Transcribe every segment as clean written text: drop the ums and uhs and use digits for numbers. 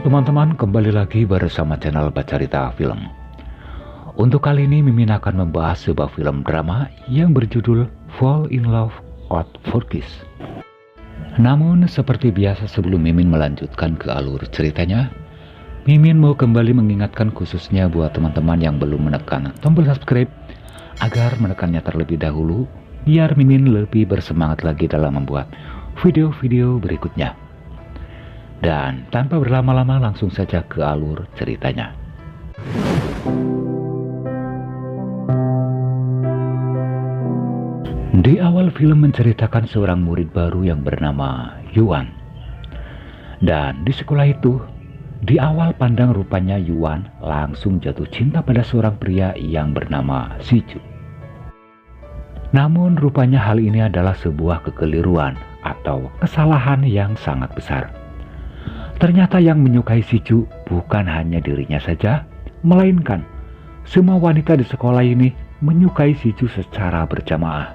Halo teman-teman, kembali lagi bersama channel Bacarita Film. Untuk kali ini Mimin akan membahas sebuah film drama yang berjudul Fall in Love at First Kiss. Namun seperti biasa sebelum Mimin melanjutkan ke alur ceritanya, Mimin mau kembali mengingatkan khususnya buat teman-teman yang belum menekan tombol subscribe agar menekannya terlebih dahulu biar Mimin lebih bersemangat lagi dalam membuat video-video berikutnya. Dan tanpa berlama-lama langsung saja ke alur ceritanya. Di awal film menceritakan seorang murid baru yang bernama Yuan. Dan di sekolah itu, di awal pandang rupanya Yuan langsung jatuh cinta pada seorang pria yang bernama Shiju. Namun rupanya hal ini adalah sebuah kekeliruan atau kesalahan yang sangat besar. Ternyata yang menyukai Shiju bukan hanya dirinya saja, melainkan semua wanita di sekolah ini menyukai Shiju secara berjamaah.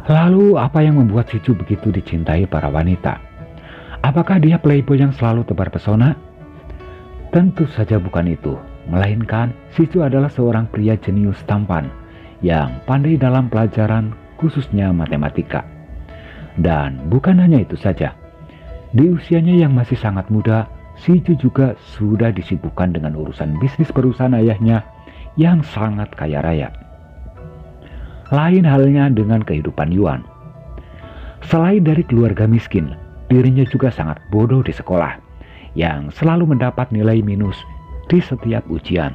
Lalu apa yang membuat Shiju begitu dicintai para wanita? Apakah dia playboy yang selalu tebar pesona? Tentu saja bukan itu, melainkan Shiju adalah seorang pria jenius tampan yang pandai dalam pelajaran khususnya matematika. Dan bukan hanya itu saja. Di usianya yang masih sangat muda, Shiju juga sudah disibukkan dengan urusan bisnis perusahaan ayahnya yang sangat kaya raya. Lain halnya dengan kehidupan Yuan. Selain dari keluarga miskin, dirinya juga sangat bodoh di sekolah, yang selalu mendapat nilai minus di setiap ujian.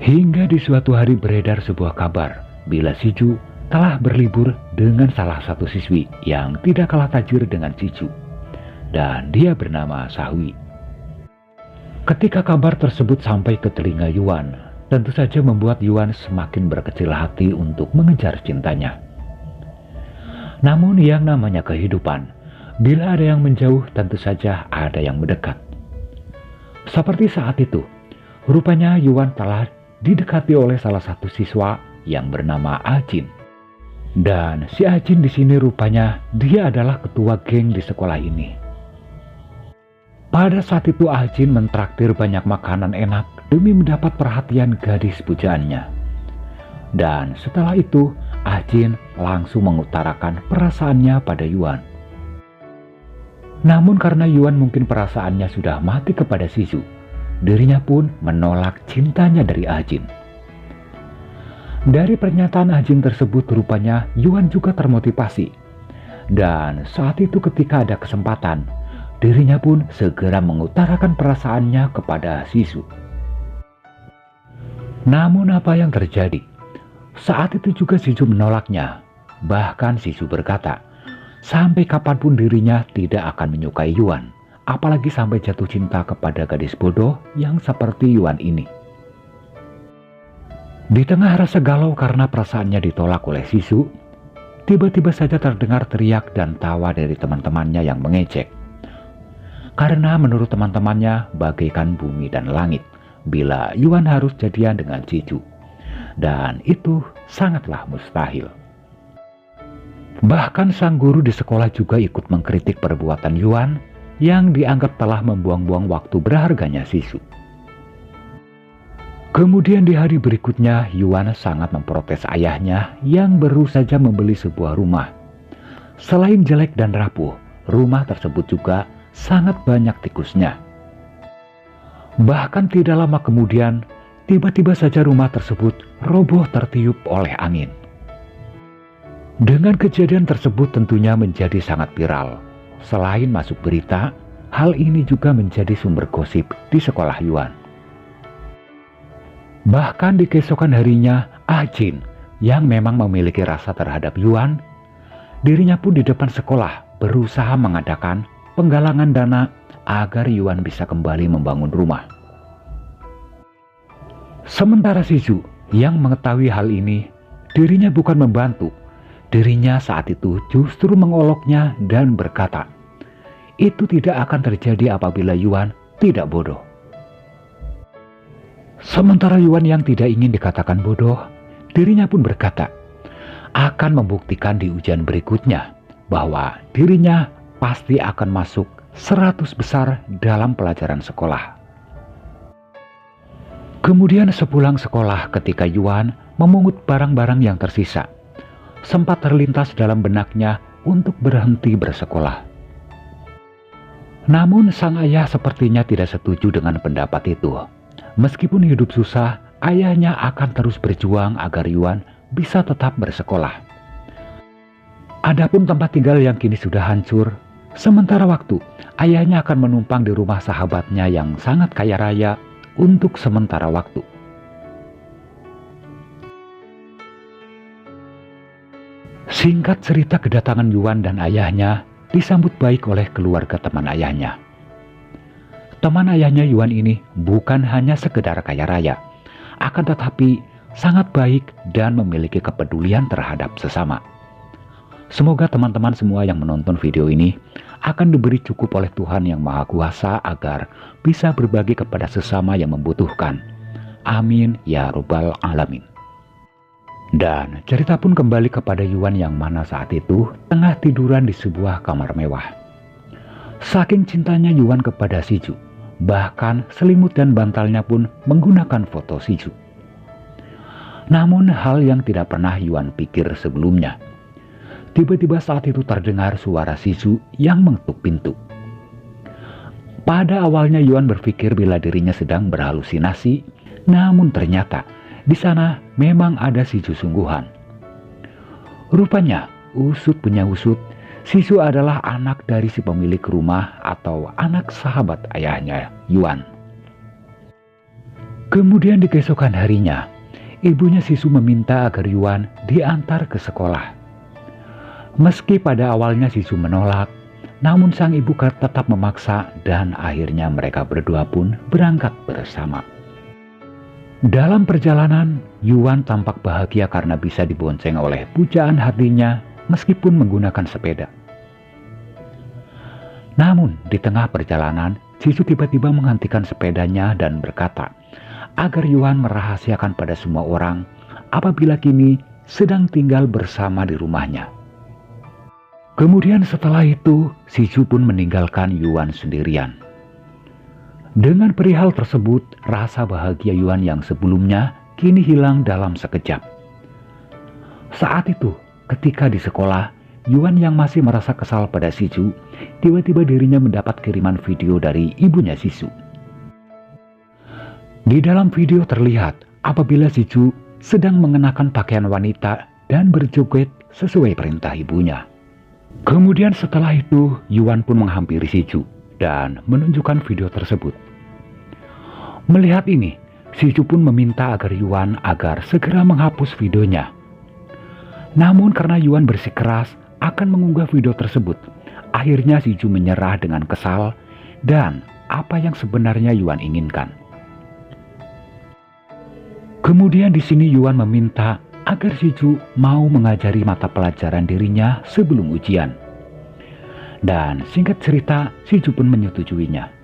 Hingga di suatu hari beredar sebuah kabar bila Shiju telah berlibur dengan salah satu siswi yang tidak kalah tajir dengan Shiju, dan dia bernama Sahui. Ketika kabar tersebut sampai ke telinga Yuan, tentu saja membuat Yuan semakin berkecil hati untuk mengejar cintanya. Namun yang namanya kehidupan, bila ada yang menjauh tentu saja ada yang mendekat. Seperti saat itu, rupanya Yuan telah didekati oleh salah satu siswa yang bernama Ajin. Dan si Ajin di sini rupanya dia adalah ketua geng di sekolah ini. Pada saat itu Ajin mentraktir banyak makanan enak demi mendapat perhatian gadis pujaannya. Dan setelah itu Ajin langsung mengutarakan perasaannya pada Yuan. Namun karena Yuan mungkin perasaannya sudah mati kepada Shiju, dirinya pun menolak cintanya dari Ajin. Dari pernyataan Ajin tersebut rupanya Yuan juga termotivasi. Dan saat itu ketika ada kesempatan, dirinya pun segera mengutarakan perasaannya kepada Shiju. Namun apa yang terjadi? Saat itu juga Shiju menolaknya. Bahkan Shiju berkata, sampai kapanpun dirinya tidak akan menyukai Yuan, apalagi sampai jatuh cinta kepada gadis bodoh yang seperti Yuan ini. Di tengah rasa galau karena perasaannya ditolak oleh Shiju, tiba-tiba saja terdengar teriak dan tawa dari teman-temannya yang mengejek. Karena menurut teman-temannya bagaikan bumi dan langit bila Yuan harus jadian dengan Shiju. Dan itu sangatlah mustahil. Bahkan sang guru di sekolah juga ikut mengkritik perbuatan Yuan yang dianggap telah membuang-buang waktu berharganya Shiju. Kemudian di hari berikutnya Yuan sangat memprotes ayahnya yang baru saja membeli sebuah rumah. Selain jelek dan rapuh, rumah tersebut juga sangat banyak tikusnya. Bahkan tidak lama kemudian, tiba-tiba saja rumah tersebut roboh tertiup oleh angin. Dengan kejadian tersebut tentunya menjadi sangat viral. Selain masuk berita, hal ini juga menjadi sumber gosip di sekolah Yuan. Bahkan di keesokan harinya, Ajin yang memang memiliki rasa terhadap Yuan, dirinya pun di depan sekolah berusaha mengadakan penggalangan dana agar Yuan bisa kembali membangun rumah. Sementara Shiju yang mengetahui hal ini, dirinya bukan membantu. Dirinya saat itu justru mengoloknya dan berkata, itu tidak akan terjadi apabila Yuan tidak bodoh. Sementara Yuan yang tidak ingin dikatakan bodoh, dirinya pun berkata, akan membuktikan di ujian berikutnya bahwa dirinya pasti akan masuk 100 besar dalam pelajaran sekolah. Kemudian sepulang sekolah ketika Yuan memungut barang-barang yang tersisa, sempat terlintas dalam benaknya untuk berhenti bersekolah. Namun sang ayah sepertinya tidak setuju dengan pendapat itu. Meskipun hidup susah, ayahnya akan terus berjuang agar Yuan bisa tetap bersekolah. Adapun tempat tinggal yang kini sudah hancur, sementara waktu ayahnya akan menumpang di rumah sahabatnya yang sangat kaya raya untuk sementara waktu. Singkat cerita, kedatangan Yuan dan ayahnya disambut baik oleh keluarga teman ayahnya. Teman ayahnya Yuan ini bukan hanya sekedar kaya raya, akan tetapi sangat baik dan memiliki kepedulian terhadap sesama. Semoga teman-teman semua yang menonton video ini akan diberi cukup oleh Tuhan Yang Maha Kuasa agar bisa berbagi kepada sesama yang membutuhkan. Amin ya Rabbal Alamin. Dan cerita pun kembali kepada Yuan yang mana saat itu tengah tiduran di sebuah kamar mewah. Saking cintanya Yuan kepada Siju, bahkan selimut dan bantalnya pun menggunakan foto Siju. Namun hal yang tidak pernah Yuan pikir sebelumnya, tiba-tiba saat itu terdengar suara Siju yang mengetuk pintu. Pada awalnya Yuan berpikir bila dirinya sedang berhalusinasi, namun ternyata di sana memang ada Siju sungguhan. Rupanya, usut punya usut, Siju adalah anak dari si pemilik rumah atau anak sahabat ayahnya, Yuan. Kemudian di keesokan harinya, ibunya Siju meminta agar Yuan diantar ke sekolah. Meski pada awalnya Siju menolak, namun sang ibu tetap memaksa dan akhirnya mereka berdua pun berangkat bersama. Dalam perjalanan, Yuan tampak bahagia karena bisa dibonceng oleh pujaan hatinya meskipun menggunakan sepeda. Namun di tengah perjalanan, Siju tiba-tiba menghentikan sepedanya dan berkata agar Yuan merahasiakan pada semua orang apabila kini sedang tinggal bersama di rumahnya. Kemudian setelah itu, Siju pun meninggalkan Yuan sendirian. Dengan perihal tersebut, rasa bahagia Yuan yang sebelumnya kini hilang dalam sekejap. Saat itu, ketika di sekolah, Yuan yang masih merasa kesal pada Siju, tiba-tiba dirinya mendapat kiriman video dari ibunya Siju. Di dalam video terlihat apabila Siju sedang mengenakan pakaian wanita dan berjoget sesuai perintah ibunya. Kemudian setelah itu, Yuan pun menghampiri Siju dan menunjukkan video tersebut. Melihat ini, Siju pun meminta agar Yuan agar segera menghapus videonya. Namun karena Yuan bersikeras akan mengunggah video tersebut, akhirnya Siju menyerah dengan kesal dan apa yang sebenarnya Yuan inginkan. Kemudian di sini Yuan meminta agar Siju mau mengajari mata pelajaran dirinya sebelum ujian. Dan singkat cerita, Siju pun menyetujuinya.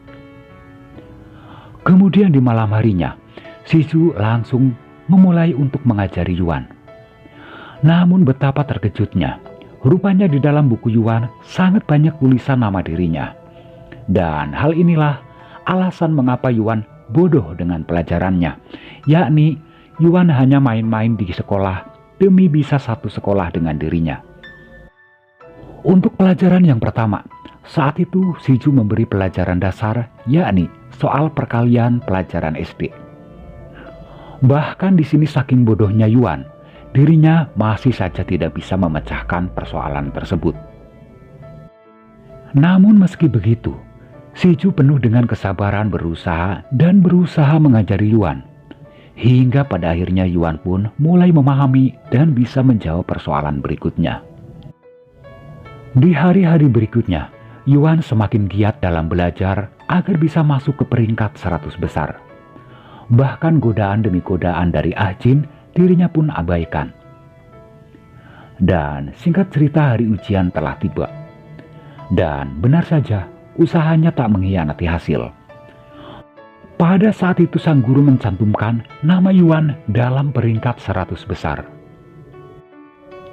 Kemudian di malam harinya, Siju langsung memulai untuk mengajari Yuan. Namun betapa terkejutnya, rupanya di dalam buku Yuan sangat banyak tulisan nama dirinya. Dan hal inilah alasan mengapa Yuan bodoh dengan pelajarannya, yakni Yuan hanya main-main di sekolah demi bisa satu sekolah dengan dirinya. Untuk pelajaran yang pertama, saat itu Siju memberi pelajaran dasar, yakni soal perkalian pelajaran SD. Bahkan di sini saking bodohnya Yuan, dirinya masih saja tidak bisa memecahkan persoalan tersebut. Namun meski begitu, Siju penuh dengan kesabaran berusaha mengajari Yuan. Hingga pada akhirnya Yuan pun mulai memahami dan bisa menjawab persoalan berikutnya. Di hari-hari berikutnya, Yuan semakin giat dalam belajar agar bisa masuk ke peringkat 100 besar. Bahkan godaan demi godaan dari Jin dirinya pun abaikan. Dan singkat cerita, hari ujian telah tiba. Dan benar saja, usahanya tak mengkhianati hasil. Pada saat itu sang guru mencantumkan nama Yuan dalam peringkat 100 besar.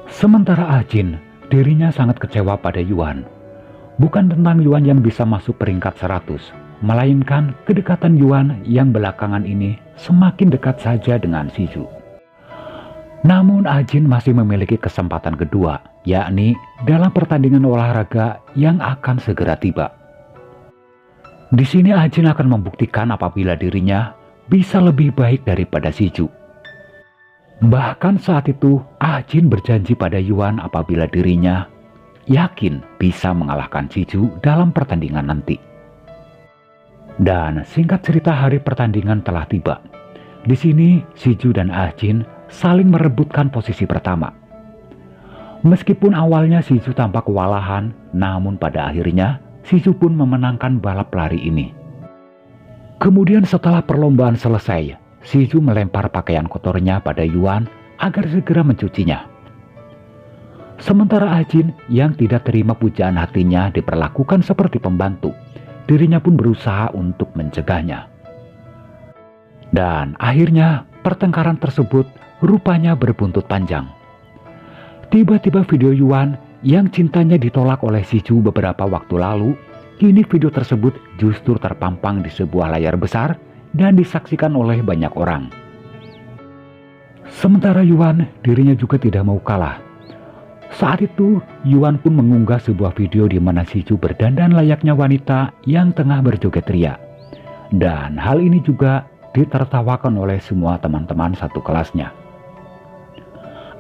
Sementara Jin, dirinya sangat kecewa pada Yuan. bukan tentang Yuan yang bisa masuk peringkat 100, melainkan kedekatan Yuan yang belakangan ini semakin dekat saja dengan Shizhu. Namun Ajin masih memiliki kesempatan kedua, yakni dalam pertandingan olahraga yang akan segera tiba. Di sini Ajin akan membuktikan apabila dirinya bisa lebih baik daripada Shizhu. Bahkan saat itu Ajin berjanji pada Yuan apabila dirinya yakin bisa mengalahkan Shizhu dalam pertandingan nanti. Dan singkat cerita, hari pertandingan telah tiba. Di sini Shizhu dan Ajin saling merebutkan posisi pertama. Meskipun awalnya Shizhu tampak kewalahan, namun pada akhirnya Shizhu pun memenangkan balap lari ini. Kemudian setelah perlombaan selesai, Shizhu melempar pakaian kotornya pada Yuan agar segera mencucinya. Sementara Ajin yang tidak terima pujaan hatinya diperlakukan seperti pembantu, dirinya pun berusaha untuk mencegahnya. Dan akhirnya pertengkaran tersebut rupanya berbuntut panjang. Tiba-tiba video Yuan yang cintanya ditolak oleh Shizhu beberapa waktu lalu, kini video tersebut justru terpampang di sebuah layar besar dan disaksikan oleh banyak orang. Sementara Yuan, dirinya juga tidak mau kalah. Saat itu, Yuan pun mengunggah sebuah video di mana Shizhu berdandan layaknya wanita yang tengah berjoget ria. Dan hal ini juga ditertawakan oleh semua teman-teman satu kelasnya.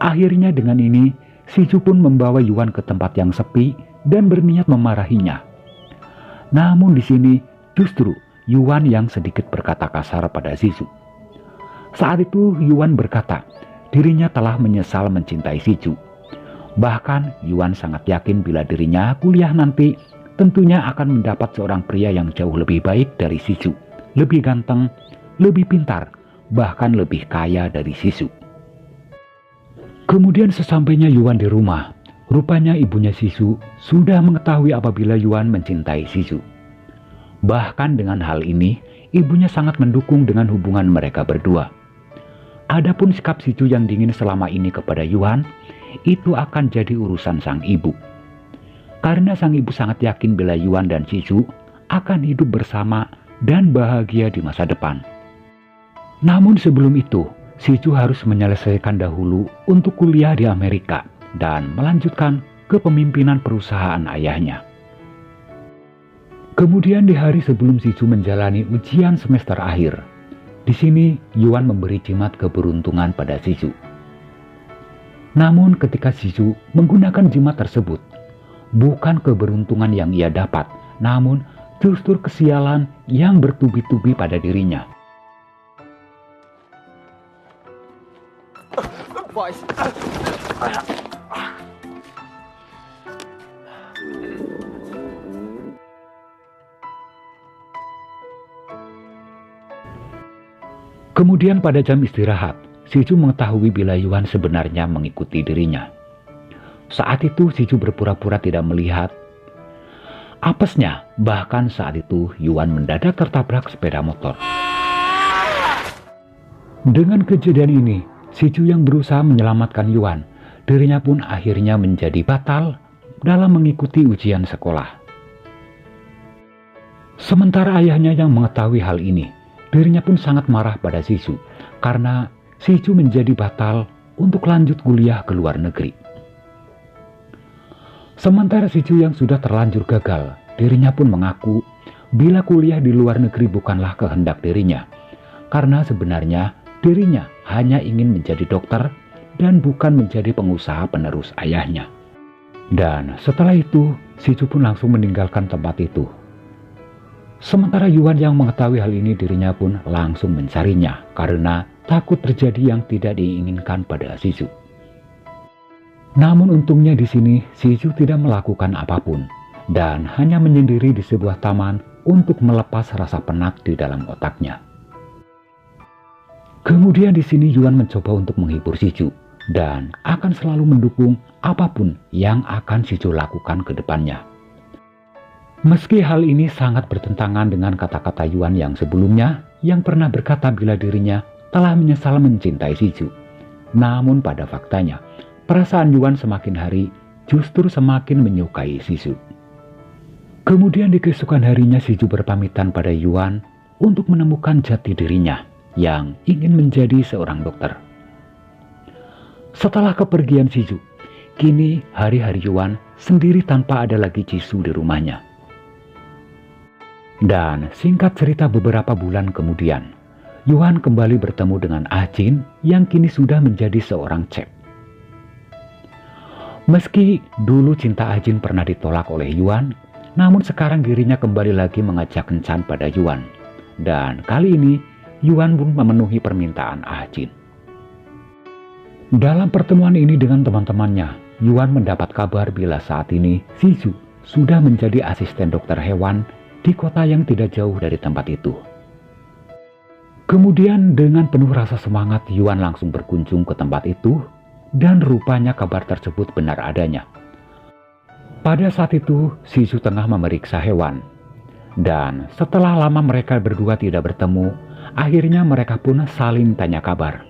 Akhirnya dengan ini, Shizhu pun membawa Yuan ke tempat yang sepi dan berniat memarahinya. Namun di sini justru Yuan yang sedikit berkata kasar pada Shizhu. Saat itu Yuan berkata, dirinya telah menyesal mencintai Shizhu. Bahkan Yuan sangat yakin bila dirinya kuliah nanti tentunya akan mendapat seorang pria yang jauh lebih baik dari Shizhu, lebih ganteng, lebih pintar, bahkan lebih kaya dari Shizhu. Kemudian sesampainya Yuan di rumah, rupanya ibunya Shizhu sudah mengetahui apabila Yuan mencintai Shizhu. Bahkan dengan hal ini, ibunya sangat mendukung dengan hubungan mereka berdua. Adapun sikap Shizhu yang dingin selama ini kepada Yuan, itu akan jadi urusan sang ibu. Karena sang ibu sangat yakin bila Yuan dan Shizhu akan hidup bersama dan bahagia di masa depan. Namun sebelum itu, Shizhu harus menyelesaikan dahulu untuk kuliah di Amerika dan melanjutkan kepemimpinan perusahaan ayahnya. Kemudian di hari sebelum Shizhu menjalani ujian semester akhir, di sini Yuan memberi jimat keberuntungan pada Shizhu. Namun ketika Shizhu menggunakan jimat tersebut, bukan keberuntungan yang ia dapat, namun justru kesialan yang bertubi-tubi pada dirinya. Kemudian pada jam istirahat, Shizhu mengetahui bila Yuan sebenarnya mengikuti dirinya. Saat itu Shizhu berpura-pura tidak melihat. Apesnya, bahkan saat itu Yuan mendadak tertabrak sepeda motor. Dengan kejadian ini, Shizhu yang berusaha menyelamatkan Yuan, dirinya pun akhirnya menjadi batal dalam mengikuti ujian sekolah. Sementara ayahnya yang mengetahui hal ini, dirinya pun sangat marah pada Shizhu karena Shizhu menjadi batal untuk lanjut kuliah ke luar negeri. Sementara Shizhu yang sudah terlanjur gagal, dirinya pun mengaku bila kuliah di luar negeri bukanlah kehendak dirinya, karena sebenarnya dirinya hanya ingin menjadi dokter dan bukan menjadi pengusaha penerus ayahnya. Dan setelah itu, Shizhu pun langsung meninggalkan tempat itu. Sementara Yuan yang mengetahui hal ini, dirinya pun langsung mencarinya karena takut terjadi yang tidak diinginkan pada Shizhu. Namun untungnya di sini Shizhu tidak melakukan apapun dan hanya menyendiri di sebuah taman untuk melepas rasa penat di dalam otaknya. Kemudian di sini Yuan mencoba untuk menghibur Shizhu dan akan selalu mendukung apapun yang akan Shizhu lakukan ke depannya. Meski hal ini sangat bertentangan dengan kata-kata Yuan yang sebelumnya yang pernah berkata bila dirinya telah menyesal mencintai Shizhu. Namun pada faktanya, perasaan Yuan semakin hari justru semakin menyukai Shizhu. Kemudian di keesokan harinya Shiju berpamitan pada Yuan untuk menemukan jati dirinya yang ingin menjadi seorang dokter. Setelah kepergian Shiju, kini hari-hari Yuan sendiri tanpa ada lagi Jisoo di rumahnya. Dan singkat cerita beberapa bulan kemudian, Yuan kembali bertemu dengan Ah Jin yang kini sudah menjadi seorang chef. Meski dulu cinta Ah Jin pernah ditolak oleh Yuan, namun sekarang dirinya kembali lagi mengajak kencan pada Yuan. Dan kali ini Yuan pun memenuhi permintaan Ah Jin. Dalam pertemuan ini dengan teman-temannya, Yuan mendapat kabar bila saat ini Shiju sudah menjadi asisten dokter hewan di kota yang tidak jauh dari tempat itu. Kemudian dengan penuh rasa semangat Yuan langsung berkunjung ke tempat itu dan rupanya kabar tersebut benar adanya. Pada saat itu Shiju tengah memeriksa hewan dan setelah lama mereka berdua tidak bertemu, akhirnya mereka pun saling tanya kabar.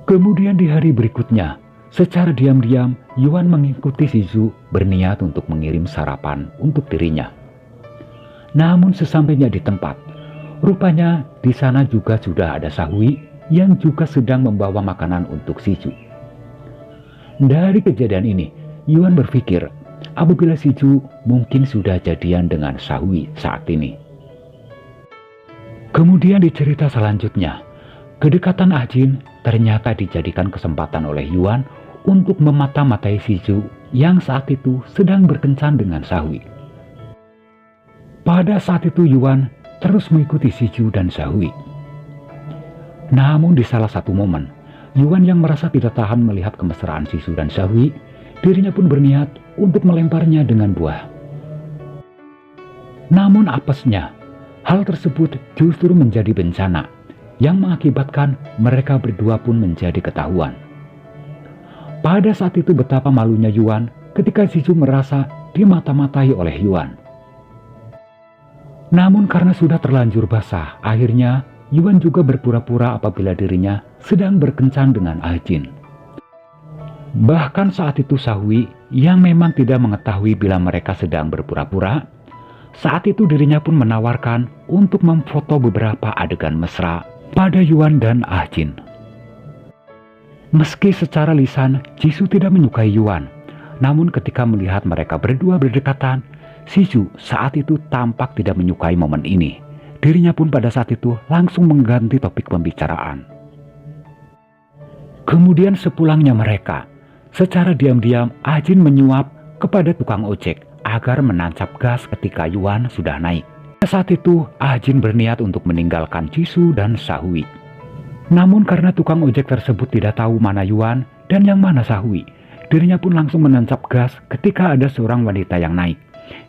Kemudian di hari berikutnya, secara diam-diam Yuan mengikuti Shiju berniat untuk mengirim sarapan untuk dirinya. Namun sesampainya di tempat, rupanya di sana juga sudah ada Sahui yang juga sedang membawa makanan untuk Shiju. Dari kejadian ini, Yuan berpikir apabila Shiju mungkin sudah jadian dengan Sahui saat ini. Kemudian di cerita selanjutnya, kedekatan Ah Jin ternyata dijadikan kesempatan oleh Yuan untuk memata-matai Shiju yang saat itu sedang berkencan dengan Sahui. Pada saat itu Yuan terus mengikuti Shiju dan Sahui. Namun di salah satu momen, Yuan yang merasa tidak tahan melihat kemesraan Shiju dan Sahui, dirinya pun berniat untuk melemparnya dengan buah. Namun apesnya, hal tersebut justru menjadi bencana yang mengakibatkan mereka berdua pun menjadi ketahuan. Pada saat itu betapa malunya Yuan ketika Shiju merasa dimata-matai oleh Yuan. Namun karena sudah terlanjur basah, akhirnya Yuan juga berpura-pura apabila dirinya sedang berkencan dengan Ah Jin. Bahkan saat itu Sahui yang memang tidak mengetahui bila mereka sedang berpura-pura, saat itu dirinya pun menawarkan untuk memfoto beberapa adegan mesra pada Yuan dan Ah Jin. Meski secara lisan Jisoo tidak menyukai Yuan, namun ketika melihat mereka berdua berdekatan, Shiju saat itu tampak tidak menyukai momen ini. Dirinya pun pada saat itu langsung mengganti topik pembicaraan. Kemudian sepulangnya mereka, secara diam-diam Ah Jin menyuap kepada tukang ojek agar menancap gas ketika Yuan sudah naik. Saat itu Ah Jin berniat untuk meninggalkan Jisoo dan Sahui. Namun karena tukang ojek tersebut tidak tahu mana Yuan dan yang mana Sahui, dirinya pun langsung menancap gas ketika ada seorang wanita yang naik,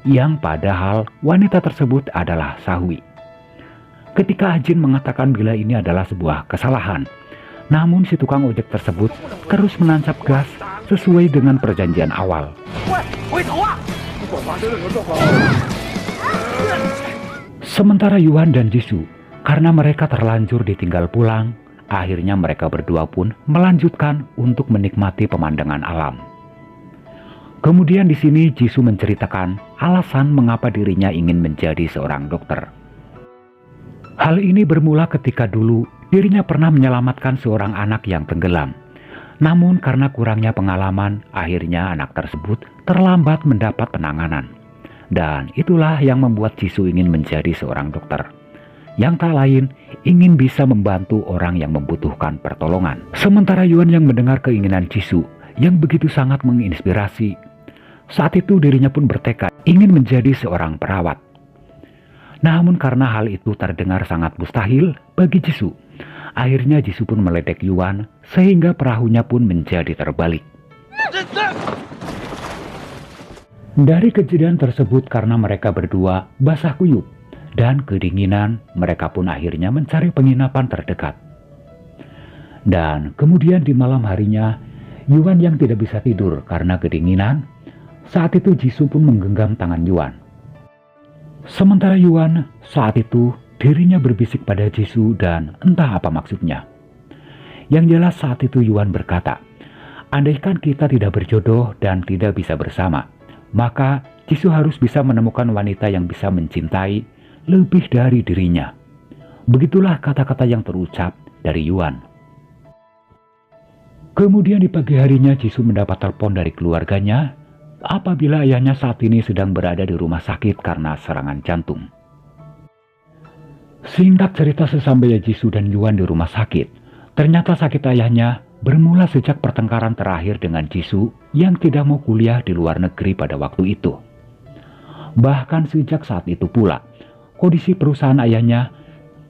yang padahal wanita tersebut adalah Sahui. Ketika Ah Jin mengatakan bila ini adalah sebuah kesalahan, namun si tukang ojek tersebut terus menancap gas sesuai dengan perjanjian awal. Sementara Yuan dan Jisoo, karena mereka terlanjur ditinggal pulang, akhirnya mereka berdua pun melanjutkan untuk menikmati pemandangan alam. Kemudian di sini Jisoo menceritakan alasan mengapa dirinya ingin menjadi seorang dokter. Hal ini bermula ketika dulu dirinya pernah menyelamatkan seorang anak yang tenggelam. Namun karena kurangnya pengalaman, akhirnya anak tersebut terlambat mendapat penanganan. Dan itulah yang membuat Jisoo ingin menjadi seorang dokter, yang tak lain ingin bisa membantu orang yang membutuhkan pertolongan. Sementara Yuan yang mendengar keinginan Jisoo yang begitu sangat menginspirasi, saat itu dirinya pun bertekad ingin menjadi seorang perawat. Namun karena hal itu terdengar sangat mustahil bagi Jisoo, akhirnya Jisoo pun meledek Yuan sehingga perahunya pun menjadi terbalik. Dari kejadian tersebut karena mereka berdua basah kuyup dan kedinginan, mereka pun akhirnya mencari penginapan terdekat. Dan kemudian di malam harinya, Yuan yang tidak bisa tidur karena kedinginan, saat itu Jisoo pun menggenggam tangan Yuan. Sementara Yuan saat itu dirinya berbisik pada Jisoo dan entah apa maksudnya. Yang jelas saat itu Yuan berkata, andaikan kita tidak berjodoh dan tidak bisa bersama, maka Jisoo harus bisa menemukan wanita yang bisa mencintai lebih dari dirinya. Begitulah kata-kata yang terucap dari Yuan. Kemudian di pagi harinya Jisoo mendapat telepon dari keluarganya apabila ayahnya saat ini sedang berada di rumah sakit karena serangan jantung. Singkat cerita, sesampainya Jisoo dan Yuan di rumah sakit, ternyata sakit ayahnya bermula sejak pertengkaran terakhir dengan Jisoo yang tidak mau kuliah di luar negeri pada waktu itu. Bahkan sejak saat itu pula, kondisi perusahaan ayahnya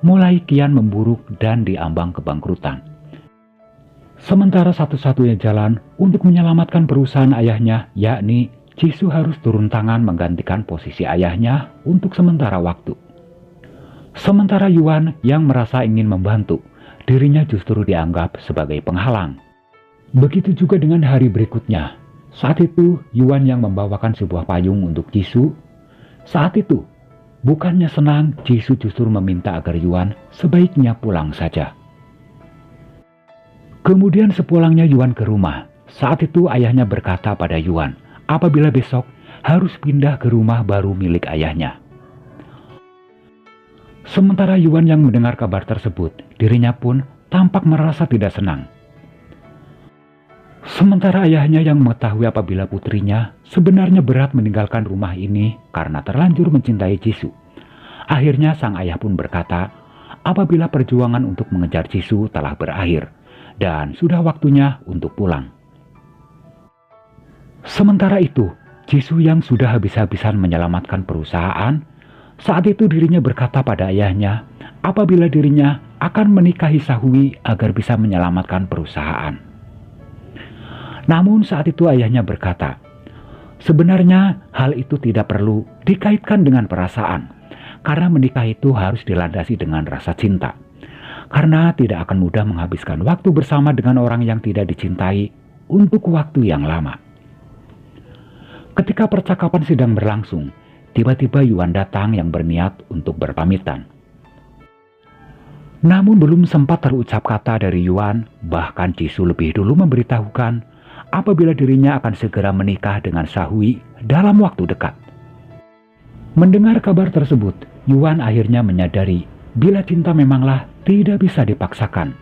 mulai kian memburuk dan diambang kebangkrutan. Sementara satu-satunya jalan untuk menyelamatkan perusahaan ayahnya, yakni Jisoo harus turun tangan menggantikan posisi ayahnya untuk sementara waktu. Sementara Yuan yang merasa ingin membantu, dirinya justru dianggap sebagai penghalang. Begitu juga dengan hari berikutnya. Saat itu Yuan yang membawakan sebuah payung untuk Jisoo. Saat itu, bukannya senang, Jisoo justru meminta agar Yuan sebaiknya pulang saja. Kemudian sepulangnya Yuan ke rumah, saat itu ayahnya berkata pada Yuan apabila besok harus pindah ke rumah baru milik ayahnya. Sementara Yuan yang mendengar kabar tersebut, dirinya pun tampak merasa tidak senang. Sementara ayahnya yang mengetahui apabila putrinya sebenarnya berat meninggalkan rumah ini karena terlanjur mencintai Jisoo. Akhirnya sang ayah pun berkata apabila perjuangan untuk mengejar Jisoo telah berakhir dan sudah waktunya untuk pulang. Sementara itu, Jisoo yang sudah habis-habisan menyelamatkan perusahaan, saat itu dirinya berkata pada ayahnya apabila dirinya akan menikahi Sahui agar bisa menyelamatkan perusahaan. Namun saat itu ayahnya berkata, sebenarnya hal itu tidak perlu dikaitkan dengan perasaan, karena menikah itu harus dilandasi dengan rasa cinta. Karena tidak akan mudah menghabiskan waktu bersama dengan orang yang tidak dicintai untuk waktu yang lama. Ketika percakapan sedang berlangsung, tiba-tiba Yuan datang yang berniat untuk berpamitan. Namun belum sempat terucap kata dari Yuan, bahkan Jisoo lebih dulu memberitahukan apabila dirinya akan segera menikah dengan Sahui dalam waktu dekat. Mendengar kabar tersebut, Yuan akhirnya menyadari bila cinta memanglah tidak bisa dipaksakan.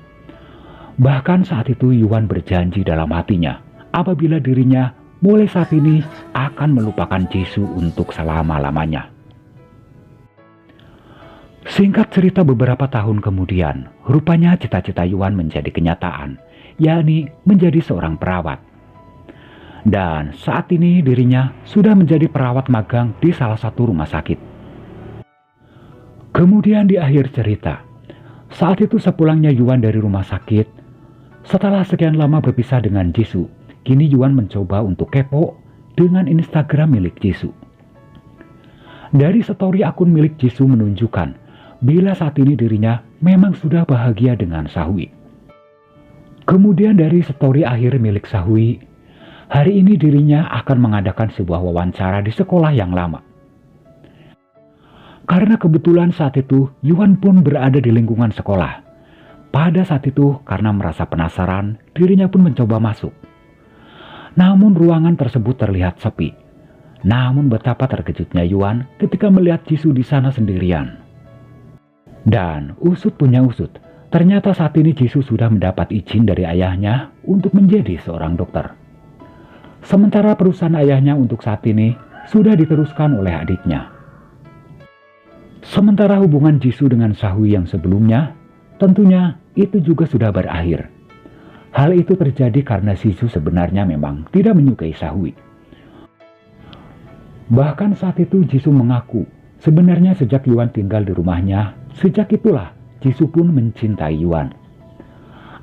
Bahkan saat itu Yuan berjanji dalam hatinya apabila dirinya mulai saat ini akan melupakan Jisoo untuk selama-lamanya. Singkat cerita, beberapa tahun kemudian, rupanya cita-cita Yuan menjadi kenyataan, yakni menjadi seorang perawat. Dan saat ini dirinya sudah menjadi perawat magang di salah satu rumah sakit. Kemudian di akhir cerita, saat itu sepulangnya Yuan dari rumah sakit, setelah sekian lama berpisah dengan Jisoo, kini Yuan mencoba untuk kepo dengan Instagram milik Jisoo. Dari story akun milik Jisoo menunjukkan bila saat ini dirinya memang sudah bahagia dengan Sahui. Kemudian dari story akhir milik Sahui, hari ini dirinya akan mengadakan sebuah wawancara di sekolah yang lama. Karena kebetulan saat itu Yuan pun berada di lingkungan sekolah. Pada saat itu karena merasa penasaran, dirinya pun mencoba masuk. Namun ruangan tersebut terlihat sepi. Namun betapa terkejutnya Yuan ketika melihat Jisoo di sana sendirian. Dan usut punya usut, ternyata saat ini Jisoo sudah mendapat izin dari ayahnya untuk menjadi seorang dokter. Sementara perusahaan ayahnya untuk saat ini sudah diteruskan oleh adiknya. Sementara hubungan Jisoo dengan Sahui yang sebelumnya, tentunya itu juga sudah berakhir. Hal itu terjadi karena Jisoo sebenarnya memang tidak menyukai Sahui. Bahkan saat itu Jisoo mengaku, sebenarnya sejak Yuan tinggal di rumahnya, sejak itulah Jisoo pun mencintai Yuan.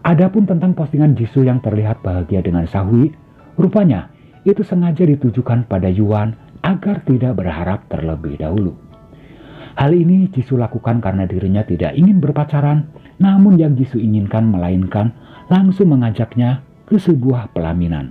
Adapun tentang postingan Jisoo yang terlihat bahagia dengan Sahui, rupanya itu sengaja ditujukan pada Yuan agar tidak berharap terlebih dahulu. Hal ini Jisoo lakukan karena dirinya tidak ingin berpacaran, namun yang Jisoo inginkan melainkan langsung mengajaknya ke sebuah pelaminan.